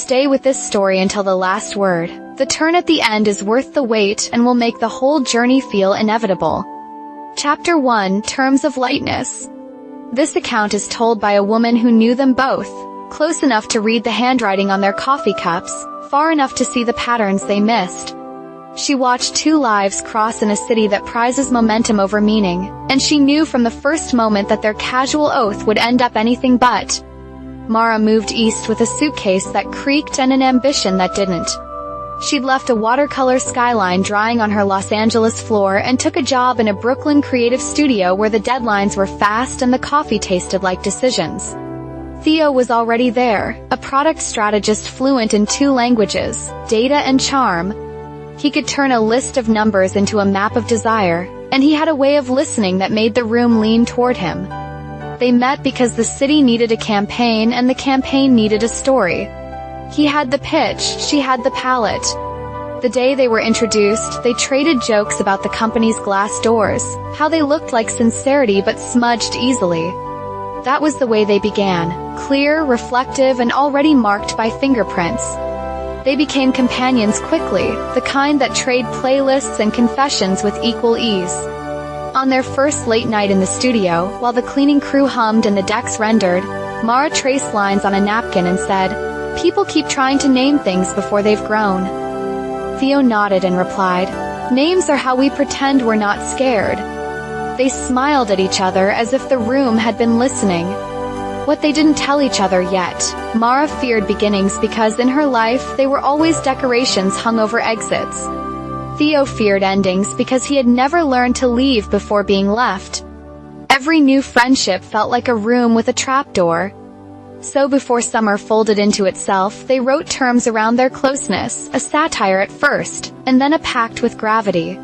Stay with this story until the last word. The turn at the end is worth the wait and will make the whole journey feel inevitable. Chapter 1: Terms of Lightness. This account is told by a woman who knew them both, close enough to read the handwriting on their coffee cups, far enough to see the patterns they missed. She watched two lives cross in a city that prizes momentum over meaning, and she knew from the first moment that their casual oath would end up anything but. Mara moved east with a suitcase that creaked and an ambition that didn't. She'd left a watercolor skyline drying on her Los Angeles floor and took a job in a Brooklyn creative studio where the deadlines were fast and the coffee tasted like decisions. Theo was already there, a product strategist fluent in 2 languages, data and charm. He could turn a list of numbers into a map of desire, and he had a way of listening that made the room lean toward him. They met because the city needed a campaign and the campaign needed a story. He had the pitch, she had the palette. The day they were introduced, they traded jokes about the company's glass doors, how they looked like sincerity but smudged easily. That was the way they began, clear, reflective, and already marked by fingerprints. They became companions quickly, the kind that trade playlists and confessions with equal ease. On their first late night in the studio, while the cleaning crew hummed and the decks rendered, Mara traced lines on a napkin and said, "People keep trying to name things before they've grown." Theo nodded and replied, "Names are how we pretend we're not scared." They smiled at each other as if the room had been listening. What they didn't tell each other yet, Mara feared beginnings because in her life they were always decorations hung over exits. Theo feared endings because he had never learned to leave before being left. Every new friendship felt like a room with a trapdoor. So before summer folded into itself, they wrote terms around their closeness, a satire at first, and then a pact with gravity.